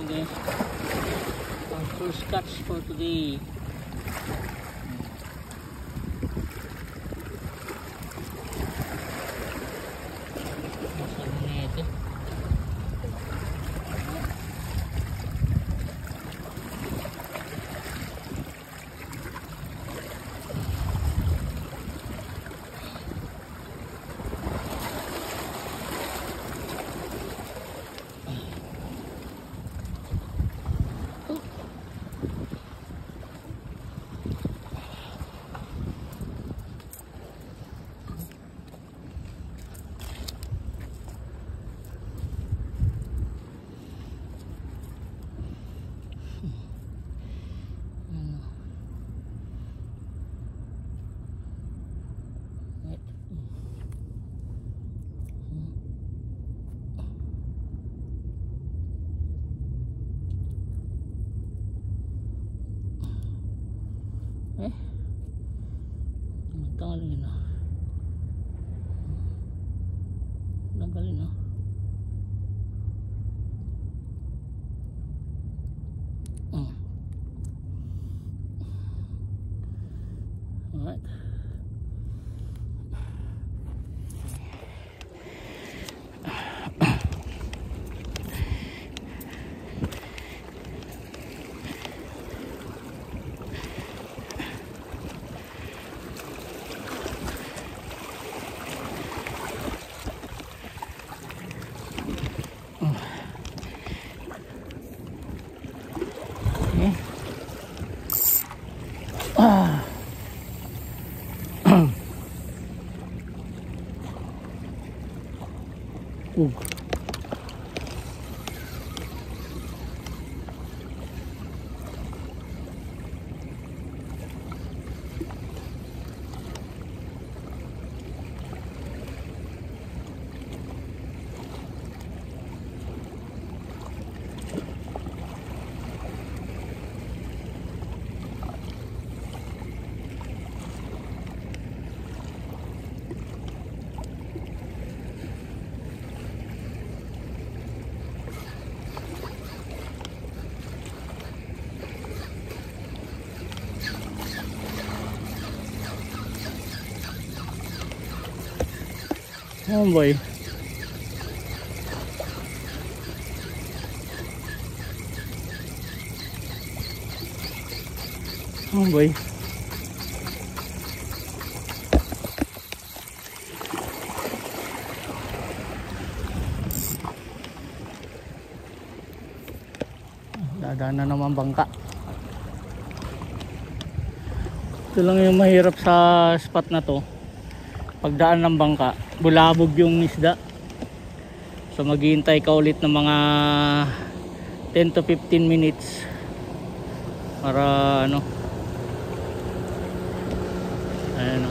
Okay. Our first catch for today. Tanggalin na. Tanggalin na. Alright. Oh boy. Oh boy. Dadaan na naman bangka. Ito lang yung mahirap sa spot na to. Pagdaan ng bangka, bulabog yung isda. So maghihintay ka ulit ng mga 10 to 15 minutes para ano. Ayan o.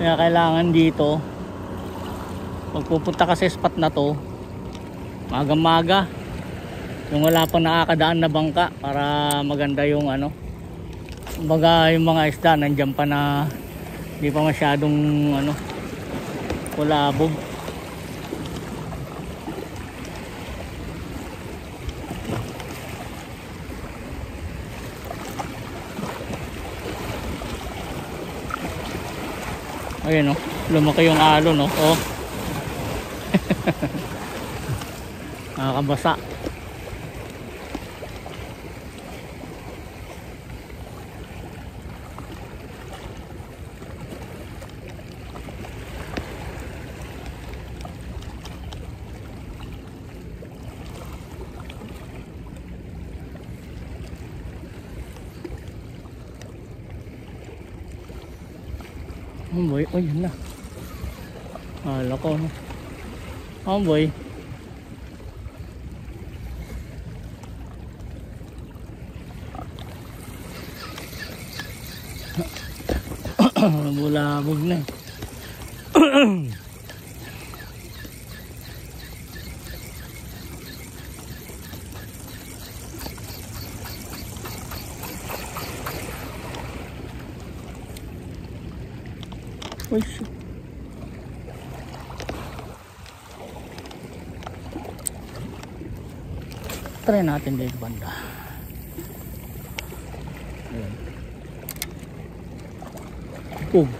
Kaya kailangan dito, pag pupunta ka sa spot na to, maga-maga, yung wala pang nakakadaan na bangka, para maganda yung ano, kumbaga yung mga isda nandiyan pa na hindi pa masyadong ano, kulabog. Ayun o, lumaki yung alon o. Oh. Nakakabasa. Oh boy, oh yun na. Hala ko. Oh boy. Bulabog na eh. Uy, try natin dito banda. Ayan. Pug.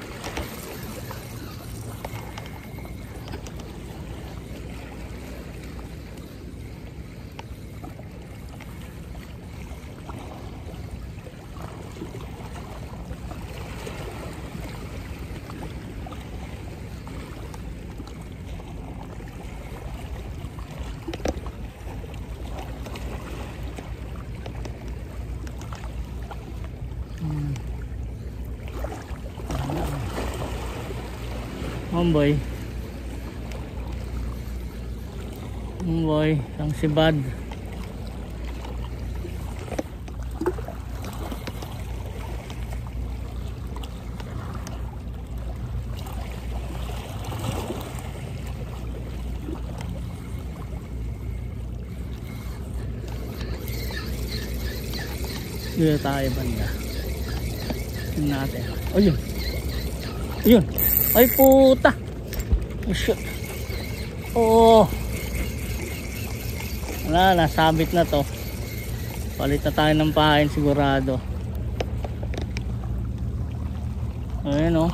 Homeboy. Homeboy, ang sibad. Dito tayo banda. Tingnan natin. Ayun. Ayun. Ay puta. Oh, shit. Oh. Wala, nasabit na to. Palit na tayo ng pain sigurado. Ayun oh.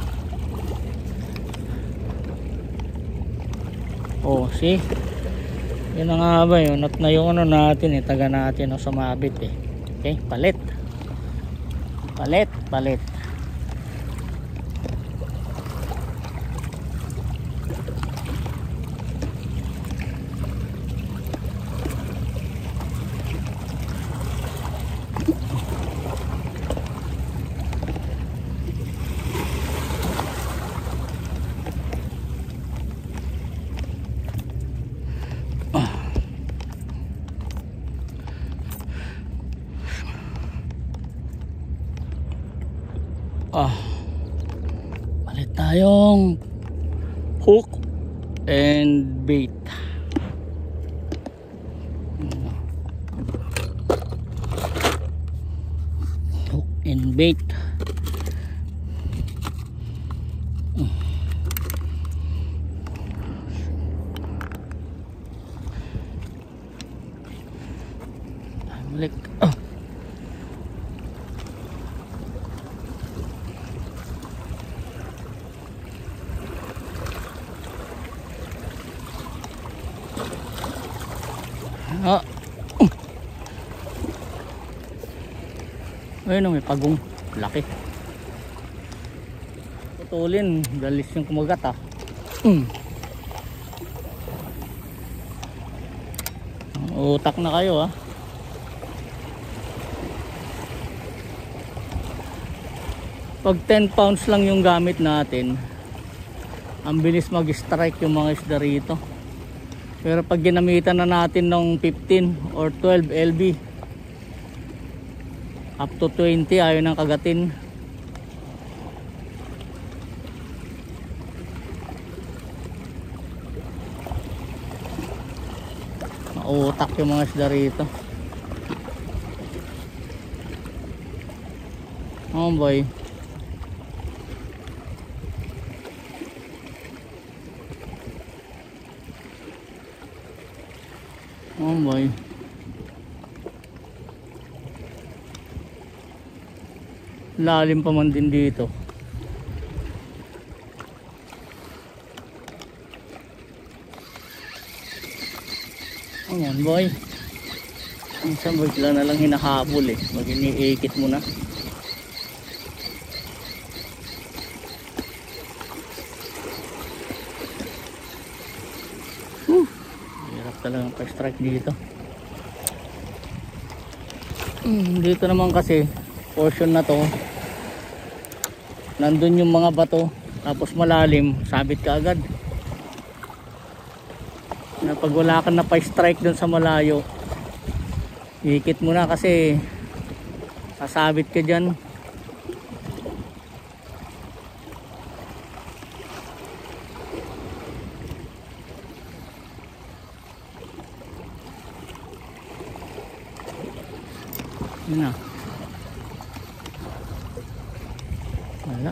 Oh, see? Yun na nga ba yun? Not na yung ano natin eh. Taga natin o sumabit eh. Okay, palit. Palit, palit. Palit tayong hook and bait. Hook and bait. Balik. Ayun, may pagong laki. Putulin, dalis yung kumagat Utak na kayo Pag 10 pounds lang yung gamit natin, ang bilis mag-strike yung mga isda rito. Pero pag ginamitan na natin ng 15 or 12 LB, up to 20 ayaw nang kagatin. Mautak yung mga isda rito. Oh boy. Oh boy. Lalim pa man din dito. Ayan boy. Minsan bigla na lang hinahabol Mag iniikit mo na. Hirap talagang pa-strike dito. Dito naman kasi portion na to, nandun yung mga bato, tapos malalim, sabit ka agad. Na pag wala ka na pa-strike dun sa malayo, ikit mo na kasi sasabit ka dyan. Yun na. Wala.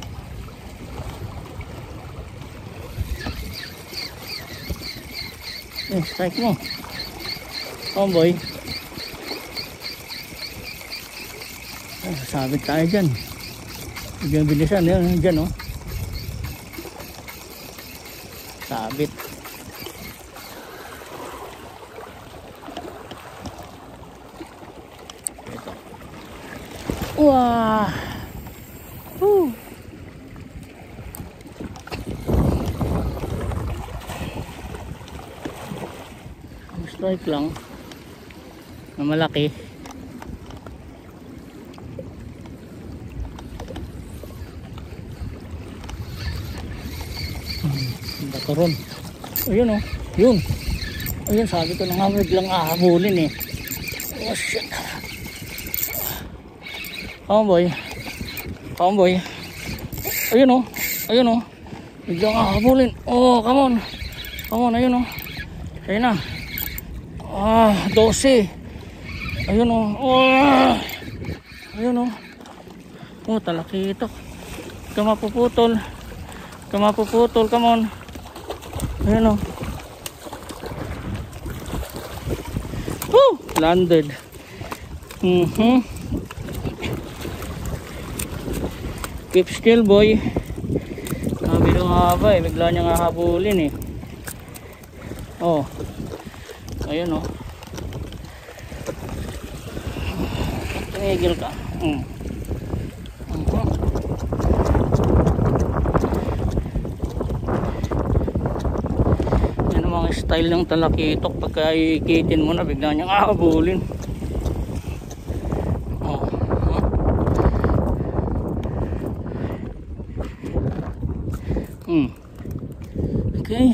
Strike mo. Oh boy. Sabit tayo dyan. Bigyan bilisan. Yan, dyan oh. Sabit. Ito. Wah. Strike lang na malaki. Bato ron. Ayun oh. Yun. Ayun, sabi ko na nga biglang ahabulin eh. Oh shit. Come on boy. Come on boy. Ayun oh. Ayun oh. Biglang ahabulin. Oh, come on. Come on, ayun oh. Ayun na. 12. Ayun oh. Ayun oh. Oh, talakitok. Kamapuputol. Kamapuputol, come on. Ayun oh. Woo! Landed. Keep still boy. Sabi nung haba eh. Bigla niyang hahabulin eh. Oh. Ayun oh. Tumigil ka. Yan ang mga style ng talakitok. Pagka ikitin mo na bigla niyang ahabulin. Oh. Okay.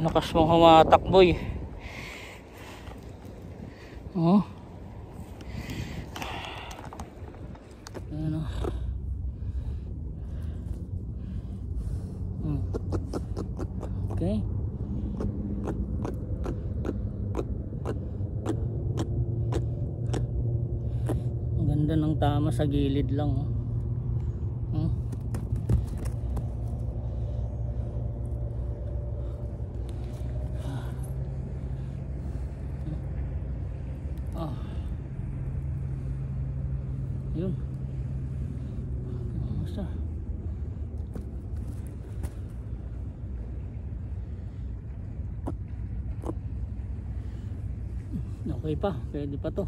Lakas mong humatak boy. Oh. Ano. Okay. Ang ganda ng tama sa gilid lang oh. Yun. Basta. Okay pa, pwede pa to.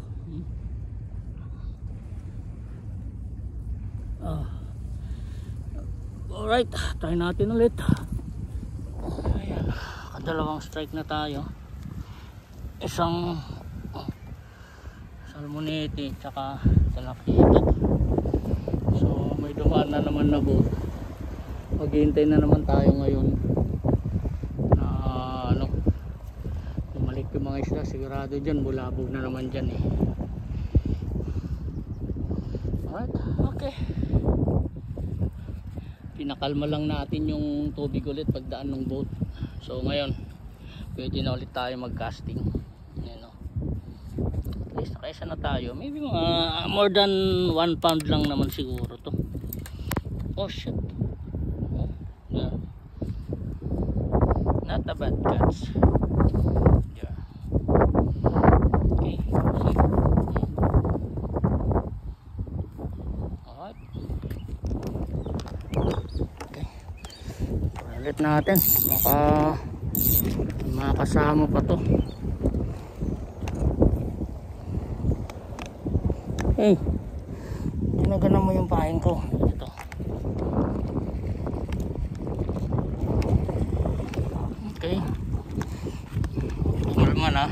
Alright, try natin ulit. Ayan, kadalawang strike na tayo. Isang salmonete tsaka talakitok. So may dumaan na naman na boat. Maghihintay na naman tayo ngayon na bumalik yung mga isla. Sigurado dyan bulabog na naman dyan eh. Alright, okay. Pinakalma lang natin yung tubig ulit pagdaan ng boat. So ngayon pwede na ulit tayo mag casting. Nakaisa na tayo, maybe mga more than 1 pound lang naman siguro to. Oh shit. Oh, yeah. Not a bad catch. Yeah. Okay, see. Alright. Okay. Ulit natin, baka makasama pa to. Hey, ginagana mo yung pain ko. Ito. Okay. Kulman ha.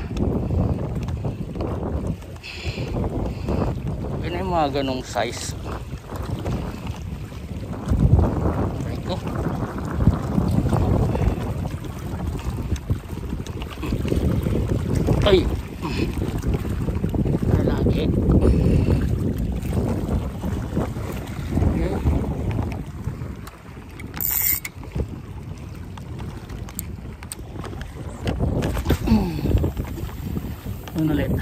Yan yung mga ganong size. Ito. Ay. Lagi. Yun ulit.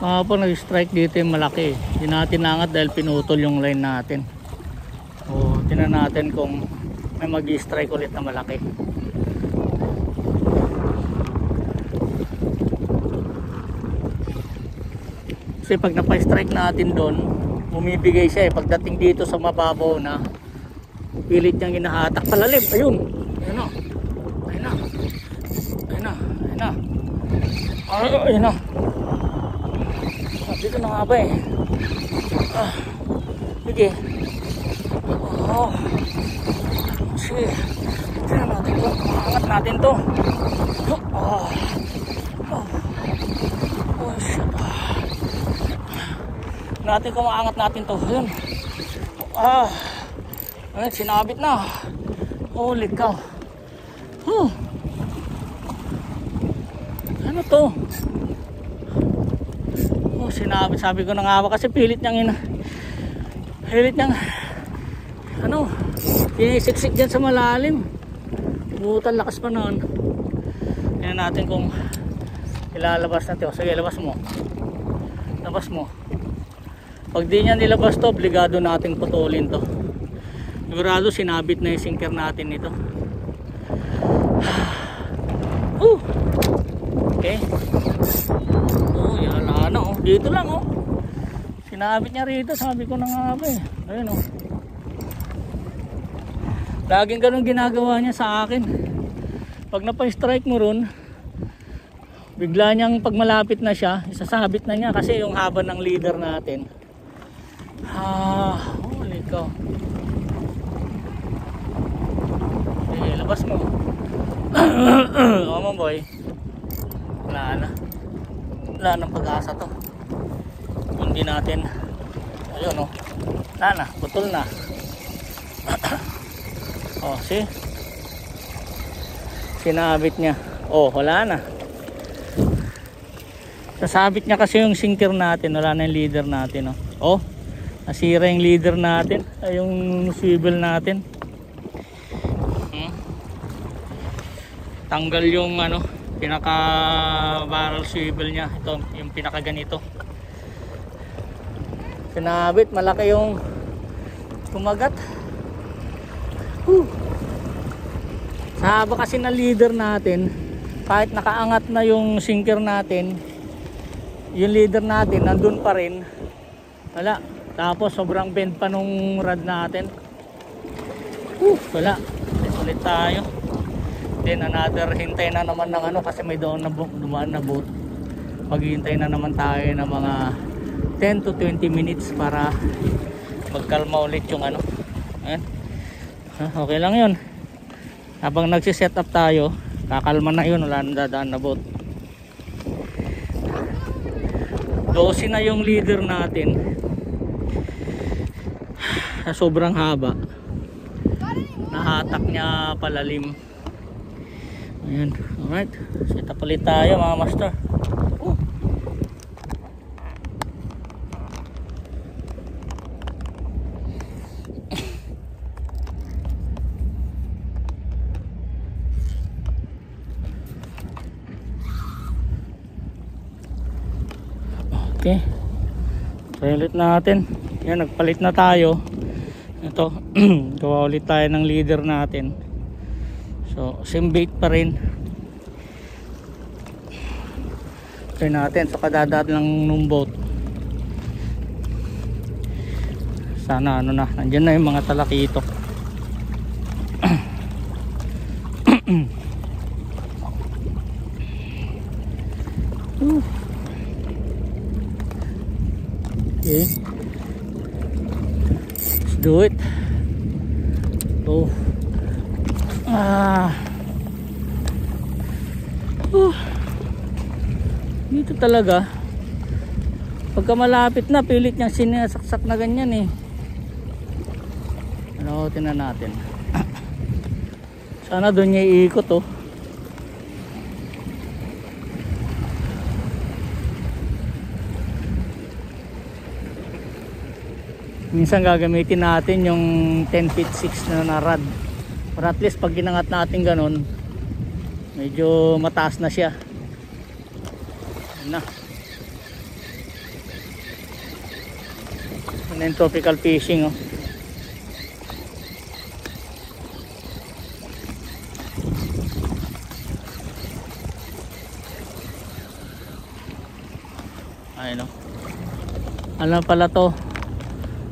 Kahapon nag-strike dito yung malaki. Hindi natin nangat dahil pinutol yung line natin. O, tingnan natin kung may mag-strike ulit na malaki. Kasi pag napa-strike natin doon, bumibigay siya eh. Pagdating dito sa mababaw na, pilit niyang inahatak palalim. Ayun. Ayun na. Ayun na. Ayun na. Ayun na. Ayun na. Dito na nga ba eh. Sige. Oh. Sige. Tignan natin to. Maangat natin to. Oh. Oh. Oh shit. Natin kung maangat natin to. Ayun. Ayun, sinabit na. Holy cow. Ano to? Oh, sinabit. Sabi ko na nga ba kasi pilit niyang sinisiksik dyan sa malalim. Butan lakas pa noon. Tingnan natin kung ilalabas natin. Sige, labas mo. Labas mo. Pag di niya nilabas to, obligado natin putulin to. Sigurado sinabit na yung sinker natin nito. Okay. Oh, yala na oh. Dito lang oh. Sinabit niya rito, sabi ko na nga ba eh. Ayun oh. Laging ganun ginagawa niya sa akin. Pag napa-strike mo ron, bigla niyang pag malapit na siya, isasabit na niya kasi yung haba ng leader natin. Holy cow. Okay, labas mo. Come on boy. Wala nang pag-asa to. Hindi natin. Ayun oh. Wala na, putol na. Oh, see? Sinabit niya. Oh, wala na. Sasabit niya kasi yung sinker natin. Wala na yung leader natin oh. Oh, nasira yung leader natin. Ay, yung swivel natin. Tanggal yung ano, pinaka barrel swivel niya. Ito, yung pinaka ganito. Sinabit, malaki yung kumagat. Sa haba kasi na leader natin, kahit nakaangat na yung sinker natin, yung leader natin nandun pa rin. Wala. Tapos sobrang bend pa nung rod natin. Wala. Ulit tayo. Then another, hintay na naman ng ano kasi may doon na dumaan na boat. Maghihintay na naman tayo ng mga 10 to 20 minutes para magkalma ulit yung ano. Ayan. Okay lang yun. Habang nagsiset up tayo, kakalma na yun, wala nang dadaan na boat. 12 na yung leader natin. Sobrang haba. Nahatak niya palalim. Ayan, alright. Set up ulit tayo mga master. Okay. Ulit natin. Yan, nagpalit na tayo. Ito, gawa ulit tayo ng leader natin. So, same bait pa rin. Try natin. So, kadadaan lang nung boat. Sana ano na. Nandiyan na yung mga talakito. Okay. Let's do it. Oh. Dito talaga pagka malapit na pilit niyang sinasaksak na ganyan eh. Ano, tingnan natin. Sana doon niya iikot oh. Minsan gagamitin natin yung 10 feet 6 na rod. Para at least pag ginangat natin ganun, medyo mataas na siya. Ayan na. Ano yung tropical fishing, oh. Ayun, oh. Ano pala to,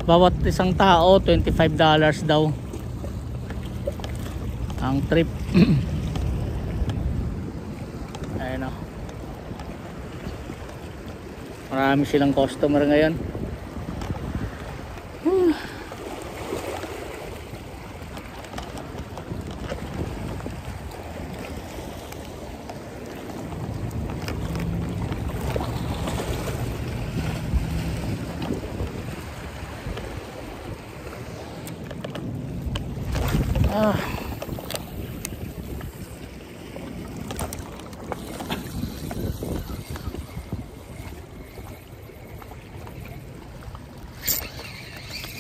bawat isang tao $25 daw ang trip. Ayun, oh. Marami silang customer ngayon.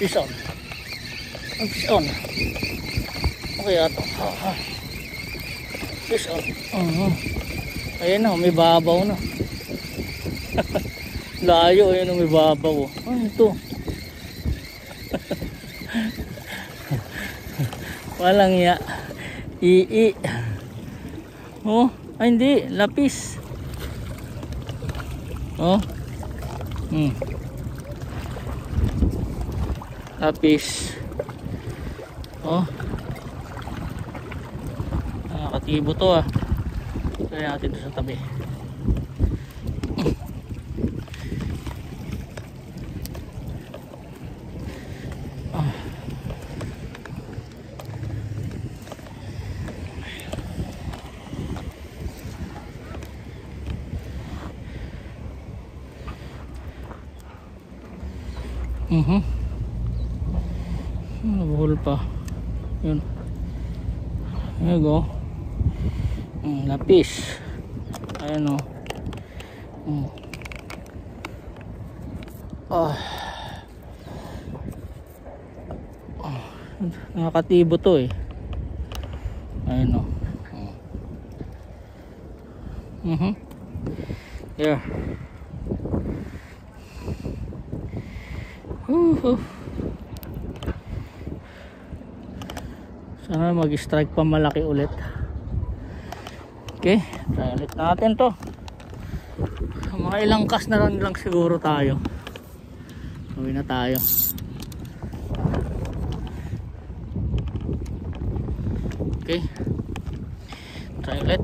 Fish on. Fish on. Okay ato. Fish on. Ayan na, may babaw na. Layo, ayan na, may babaw. Ano ito? Walang ya. Ii. Oh, ay hindi, lapis. Oh. Lapis. Oh. Nakakatibo to ah. Kaya natin ito sa tabi. Nabuhol pa. Yun. There you go. Lapis. Ayan o. Nakakatibo to eh. Ayan o. Yeah. Sana mag-strike pa malaki ulit. Okay, try ulit natin to. Mga ilang cast na lang siguro tayo. Uwi na tayo. Okay, try ulit.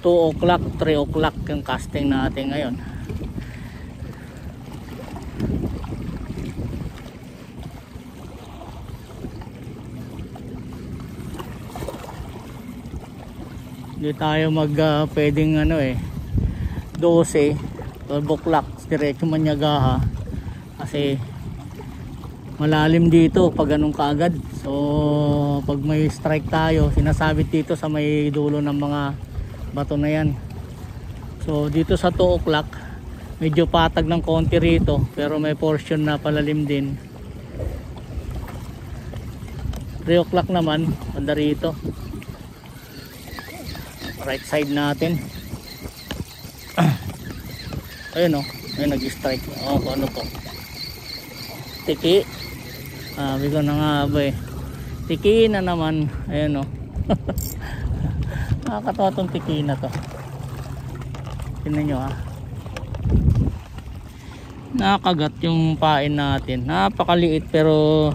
Two o'clock, 3 o'clock yung casting natin ngayon. Hindi tayo pwedeng 12, 12 o'clock diretso Manyagaha kasi malalim dito pag ganun kaagad. So pag may strike tayo, sinasabit dito sa may dulo ng mga bato na yan. So dito sa 2 o'clock medyo patag ng konti rito, pero may portion na palalim din. 3 o'clock naman banda rito, right side natin. Ayun o, ayun nag-strike. Ano to? Tiki. Sabi ko na nga ba eh, tiki na naman. Ayun o. Nakakatawa itong tiki na to. Tingnan nyo ha, nakagat yung pain natin. Napakaliit pero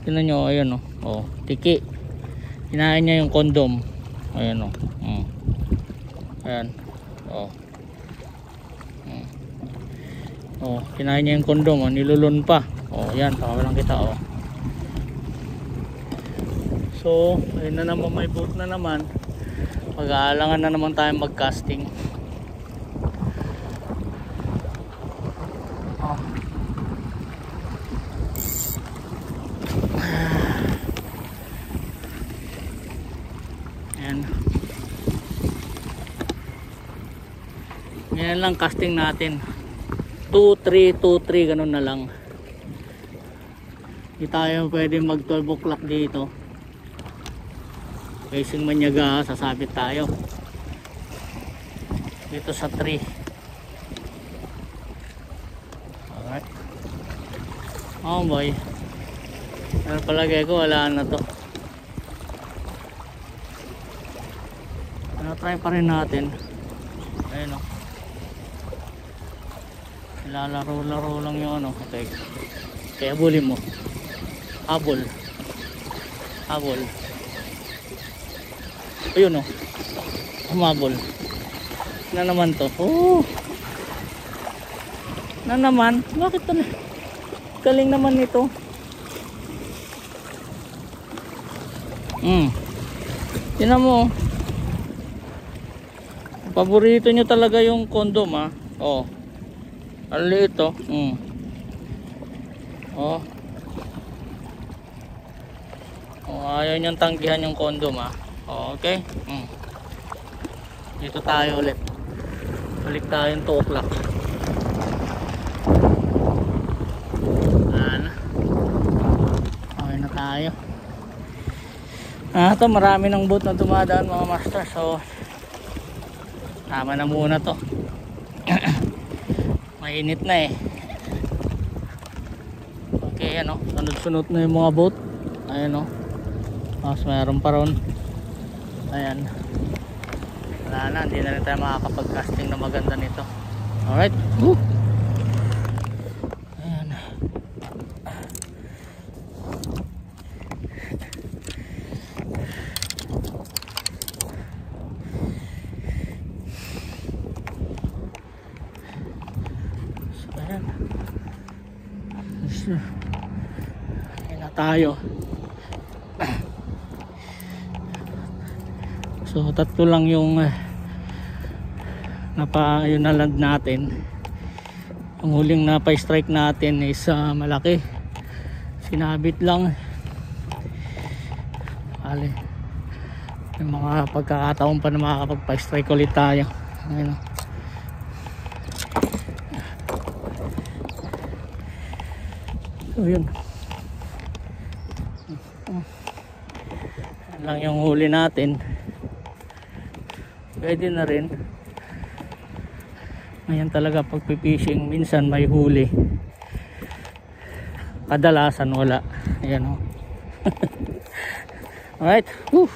tingnan nyo, ayun o. Tiki. Kinain niya yung kondom. Ayun o. Ayan. Kinain niya yung kondom. Nilulun pa. Yan, pakawalan kita So ayun na naman, may boat na naman. Mag-aalangan na naman tayo mag-casting. Ayan. Ganyan lang casting natin. 2-3, 2-3, ganun na lang. Hindi tayo pwede mag 12 o'clock dito. Facing Manyaga, sasabit tayo. Dito sa 3. Alright. Oh boy. Pero palagay ko wala na to. Try pa rin natin. Ayun o. Lalaro-laro lang yung ano. Okay. Kaya habulin mo. Habol. Habol. Ayun o. Humabol. Na naman to. Oh. Na naman. Bakit to na? Galing naman nito. Tingnan mo. Paborito nyo talaga yung condom, ha. Oh. Ang liit, oh. Oh. Oh, ayaw niyang tanggihan yung condom, ha. Oh, okay. Dito tayo ulit. Balik tayo yung 2 o'clock. Ano? Okay na tayo. Ito marami ng boat na dumadaan, mga master. So tama na muna to. Mainit na eh. Okay, ano, sunod-sunod na yung mga boat. Ayan o. Mas mayroon pa ron. Ayan. Wala na, hindi na rin tayo makakapag-casting na maganda nito. Alright. Woo! Ayan. Ayan na tayo. So tatlo lang yung naland natin. Ang huling napa-strike natin is malaki. Sinabit lang. May mga pagkakataon pa na makakapagpa-strike ulit tayo. Ayun. So yun. Yan lang yung huli natin. Pwede na rin. Ngayon talaga pagpipishing minsan may huli. Kadalasan wala. Ayan o. Alright. Woo.